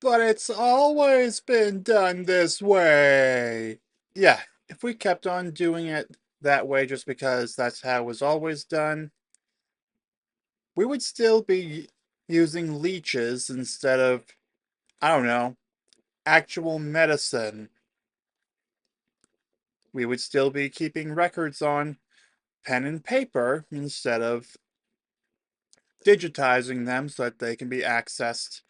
But it's always been done this way. Yeah, if we kept on doing it that way just because that's how it was always done, we would still be using leeches instead of, I don't know, actual medicine. We would still be keeping records on pen and paper instead of digitizing them so that they can be accessed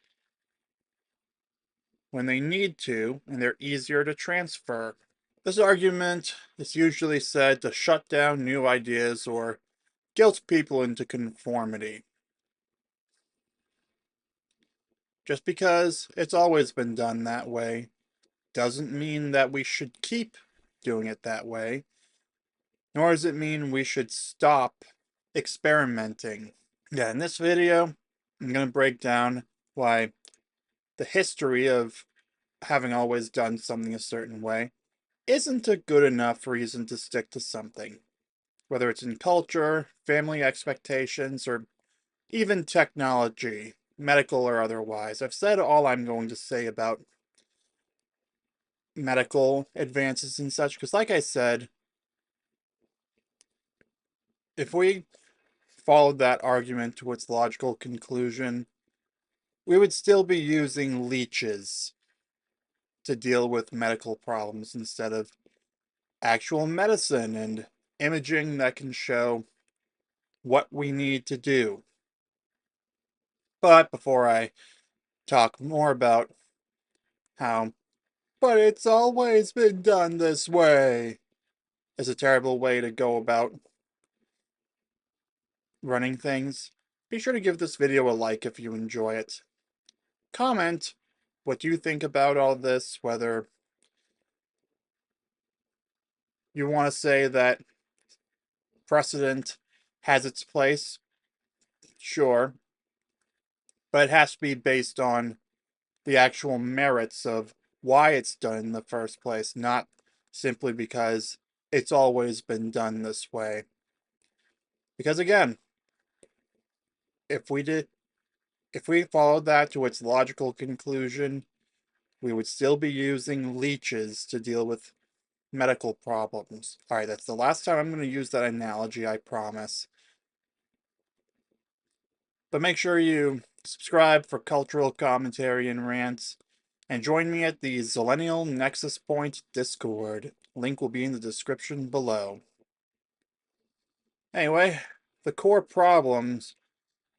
when they need to and they're easier to transfer. This argument is usually said to shut down new ideas or guilt people into conformity. Just because it's always been done that way doesn't mean that we should keep doing it that way, nor does it mean we should stop experimenting. Yeah, in this video, I'm going to break down why the history of having always done something a certain way isn't a good enough reason to stick to something, whether it's in culture, family expectations, or even technology, medical or otherwise. I've said all I'm going to say about medical advances and such, because like I said, if we followed that argument to its logical conclusion, we would still be using leeches to deal with medical problems instead of actual medicine and imaging that can show what we need to do. But before I talk more about how, but it's always been done this way, is a terrible way to go about running things, be sure to give this video a like if you enjoy it. Comment what you think about all this, whether you want to say that precedent has its place, sure, but it has to be based on the actual merits of why it's done in the first place, not simply because it's always been done this way. Because again, if we did if we followed that to its logical conclusion, we would still be using leeches to deal with medical problems. Alright, that's the last time I'm going to use that analogy, I promise. But make sure you subscribe for cultural commentary and rants, and join me at the Zillennial Nexus Point Discord. Link will be in the description below. Anyway, the core problems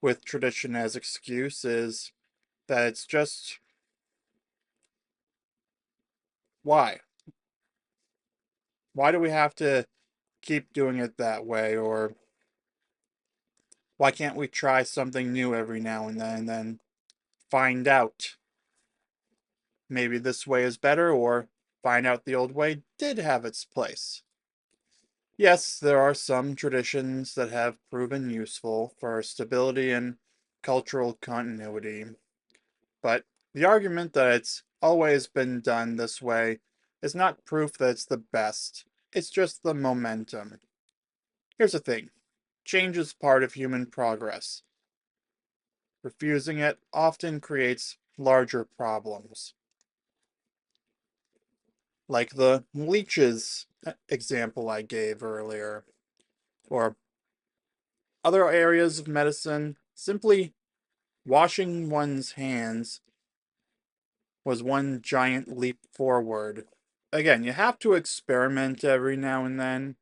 with tradition as excuse is that it's just why? Why do we have to keep doing it that way? Or why can't we try something new every now and then find out maybe this way is better, or find out the old way did have its place? Yes, there are some traditions that have proven useful for stability and cultural continuity, but the argument that it's always been done this way is not proof that it's the best, it's just the momentum. Here's the thing, change is part of human progress. Refusing it often creates larger problems. Like the leeches example I gave earlier, or other areas of medicine. Simply washing one's hands was one giant leap forward. Again, you have to experiment every now and then,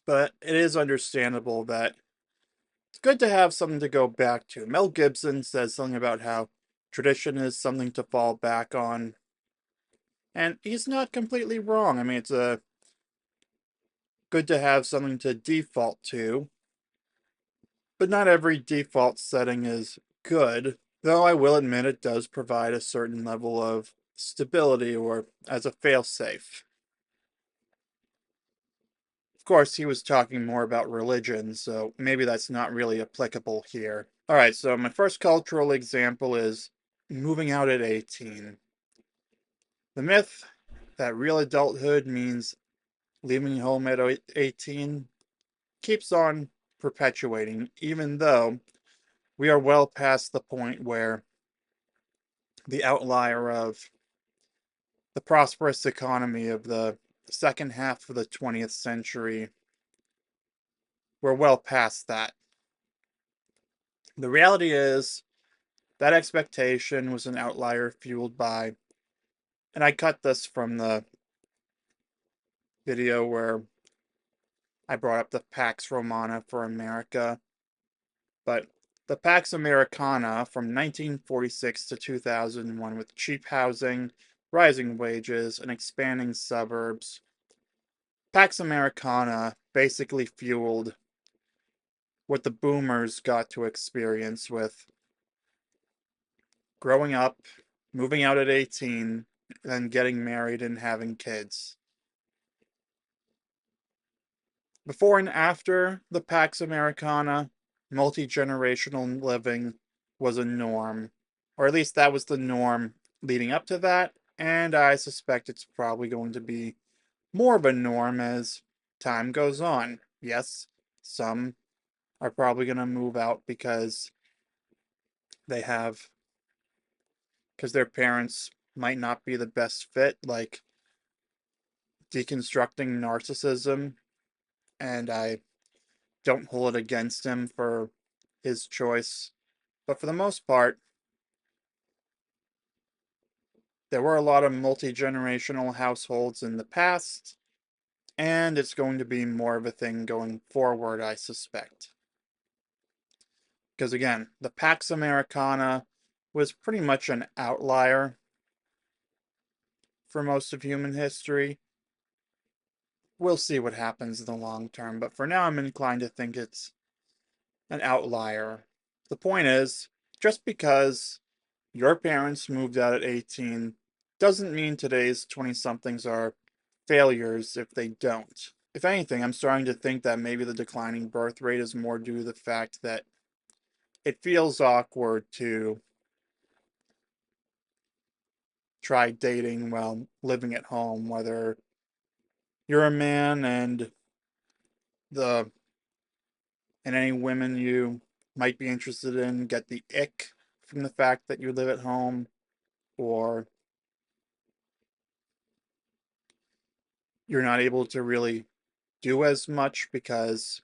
but it is understandable that it's good to have something to go back to. Mel Gibson says something about how tradition is something to fall back on, and he's not completely wrong. I mean, it's good to have something to default to, but not every default setting is good, though I will admit it does provide a certain level of stability or as a failsafe. Of course, he was talking more about religion, so maybe that's not really applicable here. Alright, so my first cultural example is moving out at 18. The myth that real adulthood means leaving home at 18 keeps on perpetuating, even though we are well past the point where the outlier of the prosperous economy of the second half of the 20th century. We're well past that. The reality is that expectation was an outlier fueled by, and I cut this from the video where I brought up the Pax Romana for America, but the Pax Americana from 1946 to 2001 with cheap housing, rising wages, and expanding suburbs. Pax Americana basically fueled what the boomers got to experience with growing up, moving out at 18, then getting married and having kids. Before and after the Pax Americana, multi-generational living was a norm, or at least that was the norm leading up to that, and I suspect it's probably going to be more of a norm as time goes on. Yes, some are probably going to move out they have because their parents might not be the best fit, like deconstructing narcissism, and I don't hold it against him for his choice. But for the most part, there were a lot of multi-generational households in the past, and it's going to be more of a thing going forward, I suspect. Because again, the Pax Americana was pretty much an outlier for most of human history. We'll see what happens in the long term, but for now I'm inclined to think it's an outlier. The point is, just because your parents moved out at 18 doesn't mean today's 20 somethings are failures if they don't. If anything, I'm starting to think that maybe the declining birth rate is more due to the fact that it feels awkward to try dating while living at home, whether you're a man the and any women you might be interested in get the ick from the fact that you live at home, or you're not able to really do as much because,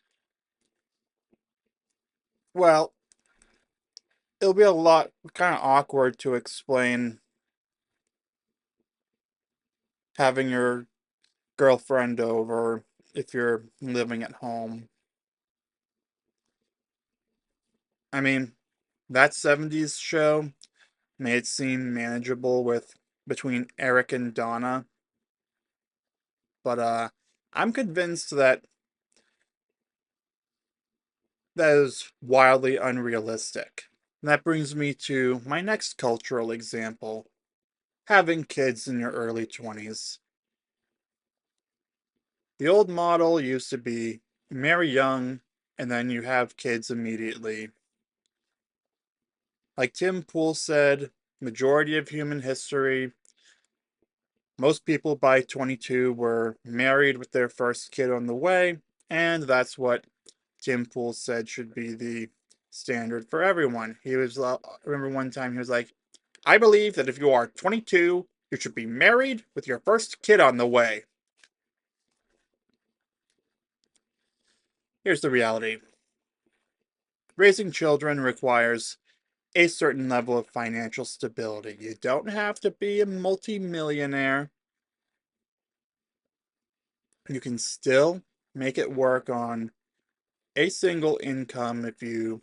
well, it'll be a lot kind of awkward to explain having your girlfriend over if you're living at home. I mean, that 70s show made it seem manageable with between Eric and Donna, but I'm convinced that that is wildly unrealistic. And that brings me to my next cultural example, having kids in your early 20s. The old model used to be marry young and then you have kids immediately. Like Tim Pool said, majority of human history, most people by 22 were married with their first kid on the way, and that's what Tim Pool said should be the standard for everyone. I remember one time he was like, I believe that if you are 22, you should be married with your first kid on the way. Here's the reality. Raising children requires a certain level of financial stability. You don't have to be a multi-millionaire. You can still make it work on a single income if you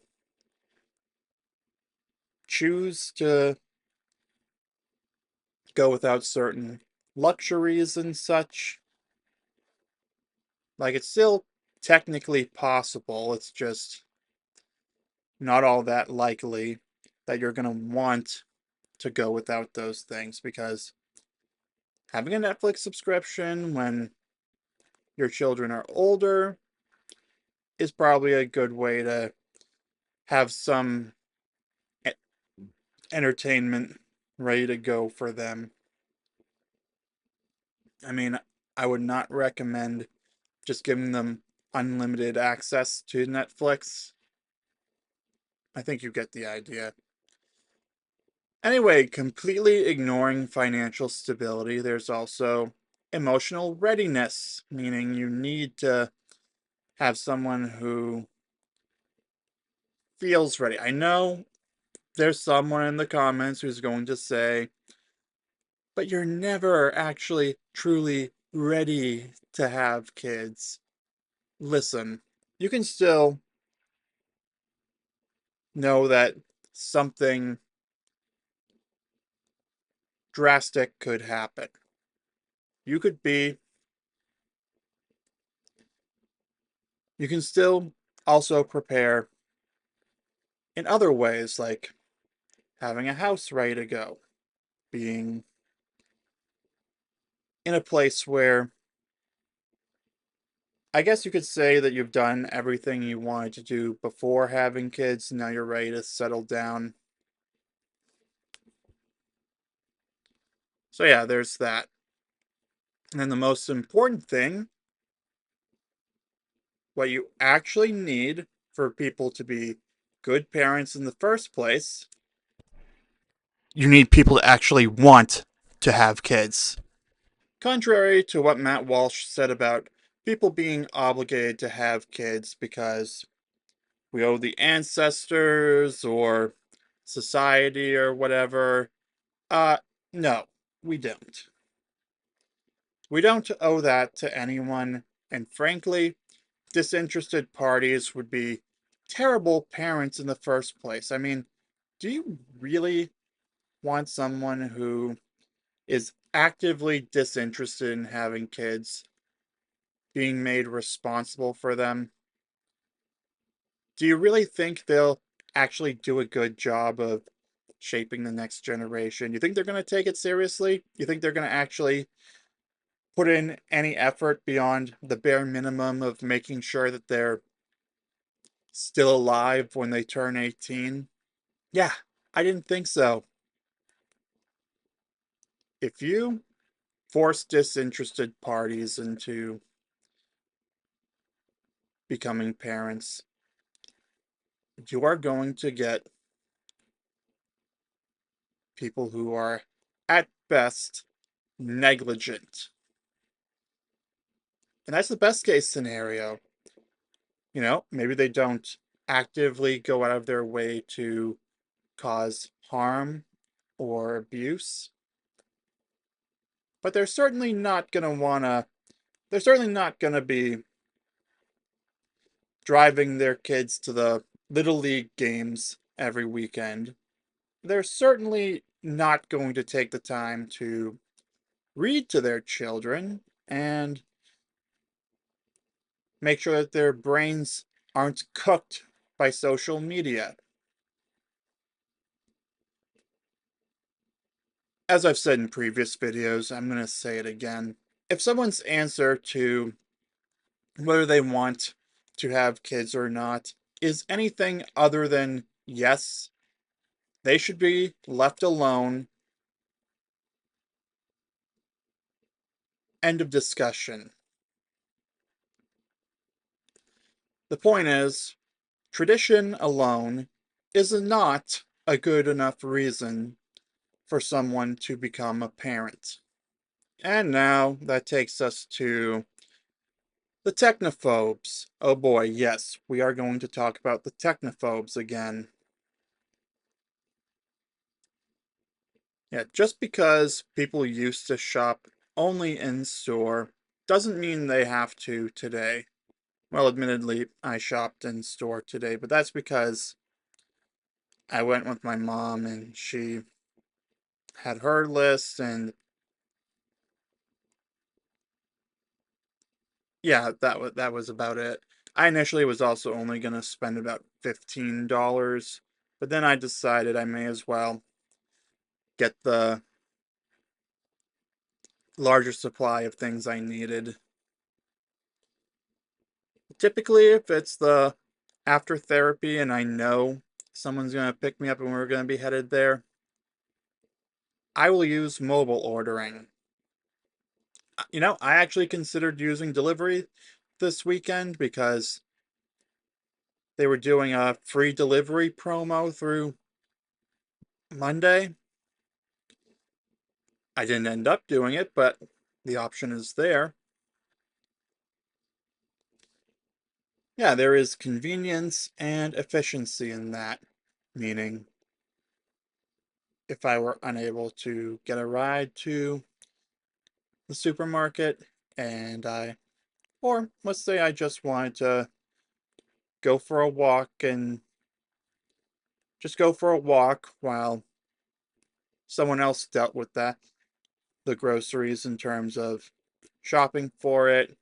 choose to go without certain luxuries and such. Like, it's still technically possible. It's just not all that likely that you're going to want to go without those things, because having a Netflix subscription when your children are older is probably a good way to have some entertainment ready to go for them. I mean, I would not recommend just giving them unlimited access to Netflix. I think you get the idea. Anyway, completely ignoring financial stability, there's also emotional readiness, meaning you need to have someone who feels ready. I know there's someone in the comments who's going to say, but you're never actually truly ready to have kids. Listen, you can still know that something drastic could happen. You could be, you can still also prepare in other ways, like having a house ready to go, being in a place where I guess you could say that you've done everything you wanted to do before having kids, now you're ready to settle down. So yeah, there's that. And then the most important thing, what you actually need for people to be good parents in the first place, you need people to actually want to have kids. Contrary to what Matt Walsh said about people being obligated to have kids because we owe the ancestors or society or whatever, uh, no, we don't. We don't owe that to anyone, and frankly, disinterested parties would be terrible parents in the first place. I mean, do you really want someone who is actively disinterested in having kids being made responsible for them? Do you really think they'll actually do a good job of shaping the next generation? You think they're going to take it seriously? You think they're going to actually put in any effort beyond the bare minimum of making sure that they're still alive when they turn 18? Yeah, I didn't think so. If you force disinterested parties into becoming parents, you are going to get people who are, at best, negligent. And that's the best case scenario. You know, maybe they don't actively go out of their way to cause harm or abuse, but they're certainly not gonna be driving their kids to the Little League games every weekend. They're certainly not going to take the time to read to their children and make sure that their brains aren't cooked by social media. As I've said in previous videos, I'm going to say it again. If someone's answer to whether they want to have kids or not is anything other than yes, they should be left alone. End of discussion. The point is, tradition alone is not a good enough reason for someone to become a parent. And now that takes us to the technophobes. Oh boy, yes, we are going to talk about the technophobes again. Yeah, just because people used to shop only in store doesn't mean they have to today. Well, admittedly, I shopped in store today, but that's because I went with my mom and she had her list, and yeah, that was about it. I initially was also only going to spend about $15, but then I decided I may as well get the larger supply of things I needed. Typically, if it's the after therapy and I know someone's going to pick me up and we're going to be headed there, I will use mobile ordering. You know, I actually considered using delivery this weekend because they were doing a free delivery promo through Monday. I didn't end up doing it, but the option is there. Yeah, there is convenience and efficiency in that. Meaning, if I were unable to get a ride to the supermarket or let's say I just wanted to go for a walk and just go for a walk while someone else dealt with the groceries in terms of shopping for it,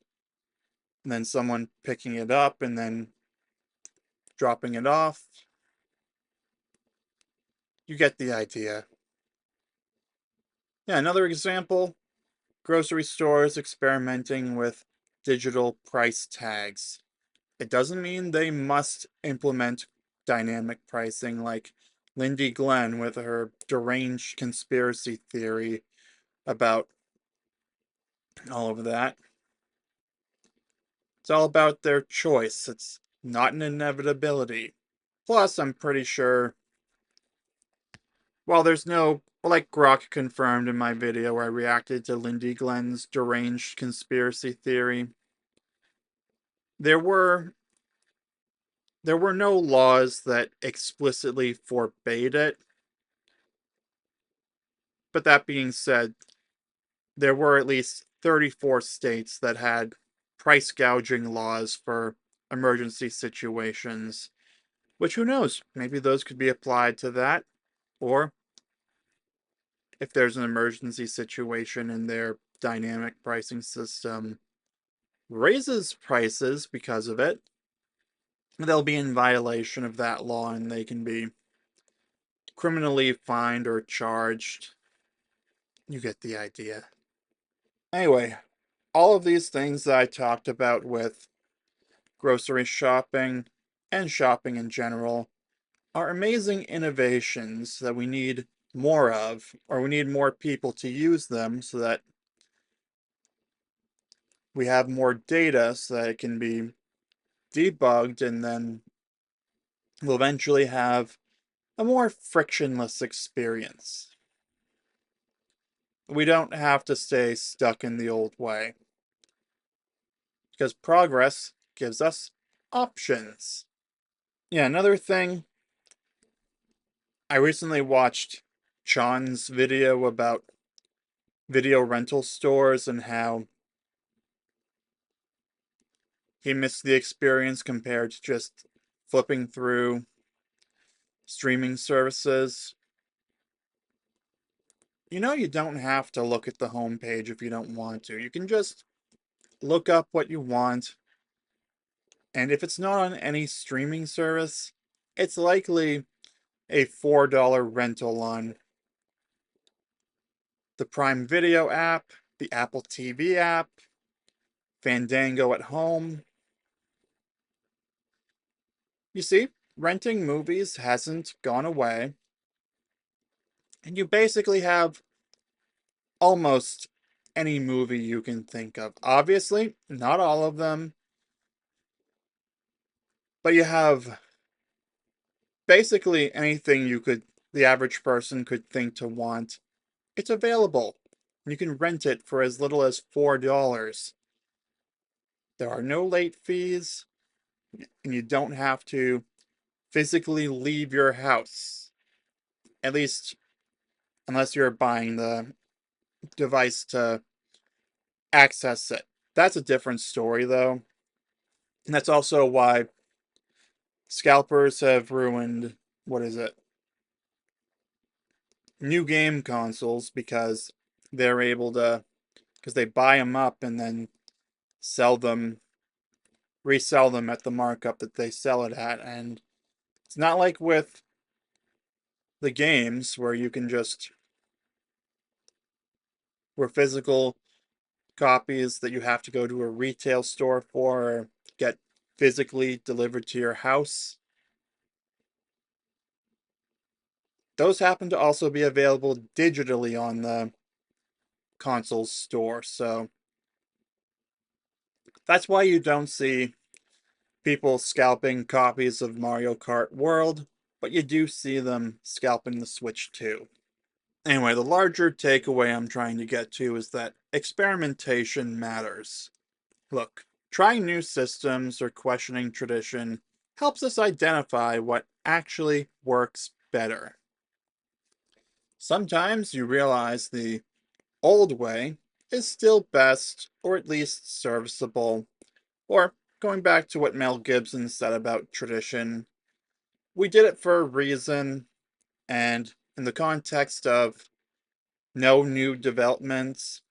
and then someone picking it up and then dropping it off. You get the idea. Yeah, another example, grocery stores experimenting with digital price tags. It doesn't mean they must implement dynamic pricing like Lindy Glenn with her deranged conspiracy theory about all of that. It's all about their choice. It's not an inevitability. Plus, I'm pretty sure, while there's no, like Grok confirmed in my video where I reacted to Lindy Glenn's deranged conspiracy theory, there were no laws that explicitly forbade it. But that being said, there were at least 34 states that had price gouging laws for emergency situations, which who knows, maybe those could be applied to that. Or if there's an emergency situation and their dynamic pricing system raises prices because of it, they'll be in violation of that law and they can be criminally fined or charged. You get the idea. Anyway, all of these things that I talked about with grocery shopping and shopping in general are amazing innovations that we need more of, or we need more people to use them so that we have more data so that it can be debugged, and then we'll eventually have a more frictionless experience. We don't have to stay stuck in the old way because progress gives us options. Yeah, another thing, I recently watched Sean's video about video rental stores and how he missed the experience compared to just flipping through streaming services. You know, you don't have to look at the homepage if you don't want to. You can just look up what you want, and if it's not on any streaming service, it's likely a $4 rental on the Prime Video app, the Apple TV app, Fandango at home. You see, renting movies hasn't gone away, and you basically have almost any movie you can think of. Obviously, not all of them, but you have basically anything the average person could think to want. It's available. You can rent it for as little as $4. There are no late fees, and you don't have to physically leave your house. At least, unless you're buying the device to access it. That's a different story, though. And that's also why scalpers have ruined, what is it? New game consoles, because they're able to, because they buy them up and then sell them, resell them at the markup that they sell it at. And it's not like with the games where you can just, where physical copies that you have to go to a retail store for or get physically delivered to your house. Those happen to also be available digitally on the console store, so that's why you don't see people scalping copies of Mario Kart World, but you do see them scalping the Switch too. Anyway, the larger takeaway I'm trying to get to is that experimentation matters. Look, trying new systems or questioning tradition helps us identify what actually works better. Sometimes you realize the old way is still best, or at least serviceable. Or, going back to what Mel Gibson said about tradition, we did it for a reason, and in the context of no new developments,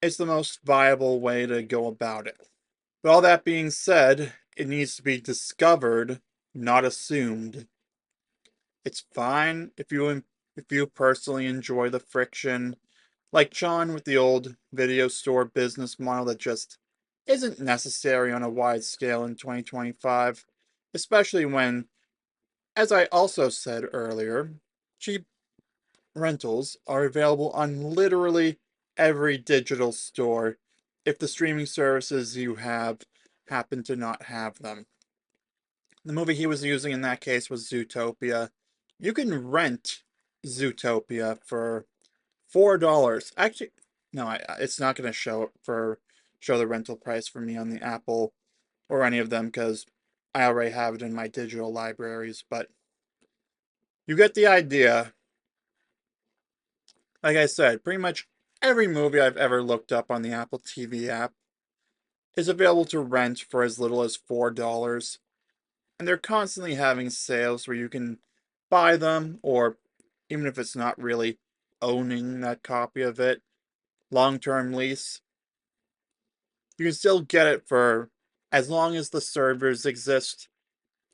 it's the most viable way to go about it. But all that being said, it needs to be discovered, not assumed. It's fine if you personally enjoy the friction, like John with the old video store business model that just isn't necessary on a wide scale in 2025, especially when, as I also said earlier, cheap rentals are available on literally every digital store if the streaming services you have happen to not have them. The movie he was using in that case was Zootopia. You can rent Zootopia for $4. Actually, no, it's not going to show the rental price for me on the Apple or any of them because I already have it in my digital libraries. But you get the idea. Like I said, pretty much every movie I've ever looked up on the Apple TV app is available to rent for as little as $4. And they're constantly having sales where you can buy them, or even if it's not really owning that copy of it, long-term lease, you can still get it for as long as the servers exist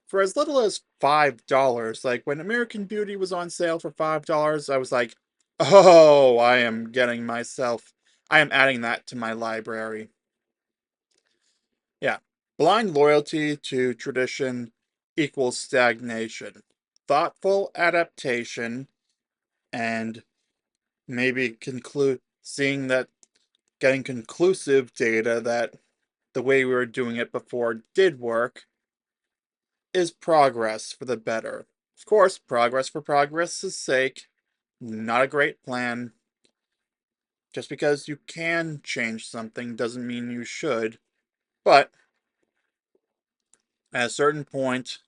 for as little as $5. Like when American Beauty was on sale for $5, I was like, oh, I am adding that to my library. Yeah. Blind loyalty to tradition equals stagnation. Thoughtful adaptation and maybe seeing that getting conclusive data that the way we were doing it before did work is progress for the better. Of course, progress for progress's sake, not a great plan. Just because you can change something doesn't mean you should. But at a certain point,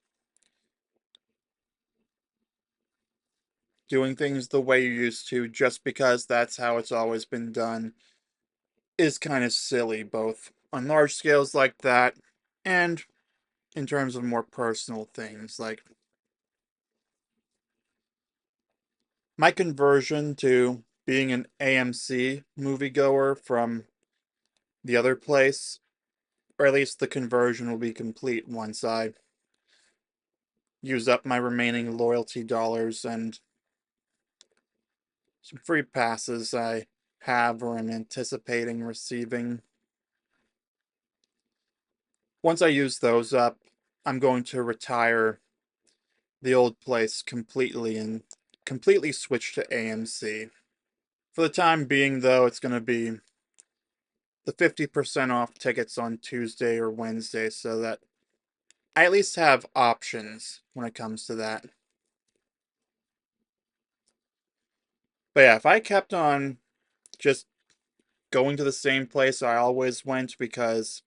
doing things the way you used to just because that's how it's always been done is kind of silly, both on large scales like that and in terms of more personal things. Like my conversion to being an AMC moviegoer from the other place, or at least the conversion will be complete once I use up my remaining loyalty dollars and some free passes I have or am anticipating receiving. Once I use those up, I'm going to retire the old place completely and completely switch to AMC. For the time being, though, it's going to be the 50% off tickets on Tuesday or Wednesday so that I at least have options when it comes to that. But yeah, if I kept on just going to the same place I always went because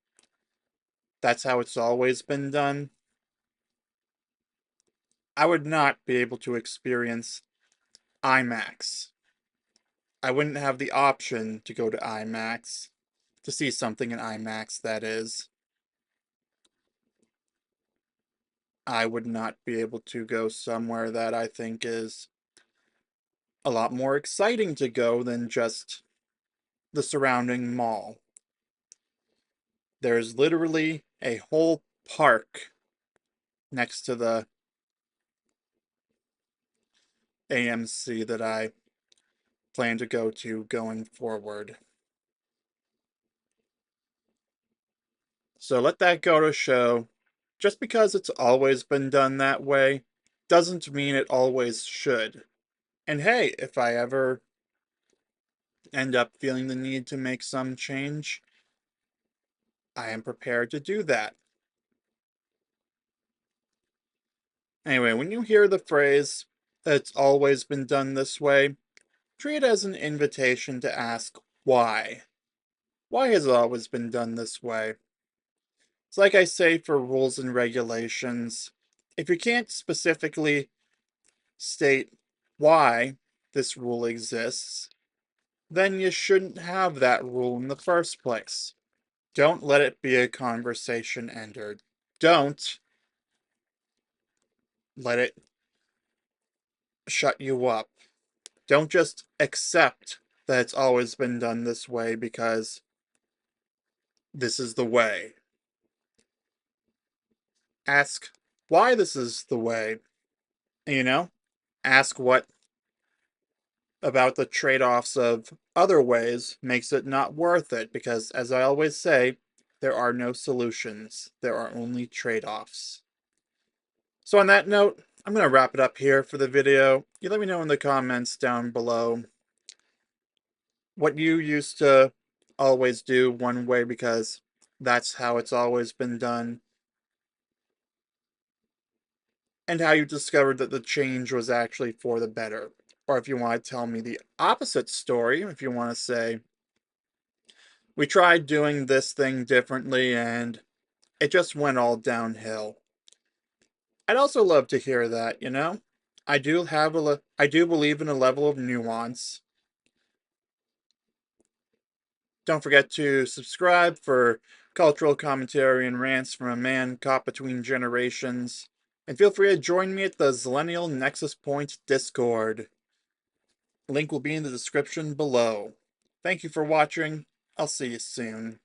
that's how it's always been done, I would not be able to experience IMAX. I wouldn't have the option to go to IMAX, to see something in IMAX, that is. I would not be able to go somewhere that I think is a lot more exciting to go than just the surrounding mall. There's literally a whole park next to the AMC that I plan to go to going forward. So let that go to show, just because it's always been done that way doesn't mean it always should. And hey, if I ever end up feeling the need to make some change, I am prepared to do that. Anyway, when you hear the phrase, it's always been done this way, Treat it as an invitation to ask why. Why has it always been done this way? It's like I say for rules and regulations. If you can't specifically state why this rule exists, then you shouldn't have that rule in the first place. Don't let it be a conversation ender. Don't let it shut you up. Don't just accept that it's always been done this way because this is the way. Ask why this is the way. You know? Ask what about the trade-offs of other ways makes it not worth it, because as I always say, there are no solutions. There are only trade-offs. So on that note, I'm going to wrap it up here for the video. You let me know in the comments down below what you used to always do one way because that's how it's always been done, and how you discovered that the change was actually for the better. Or if you want to tell me the opposite story, if you want to say, we tried doing this thing differently and it just went all downhill. I'd also love to hear that, you know? I do believe in a level of nuance. Don't forget to subscribe for cultural commentary and rants from a man caught between generations. And feel free to join me at the Zillennial Nexus Point Discord. Link will be in the description below. Thank you for watching. I'll see you soon.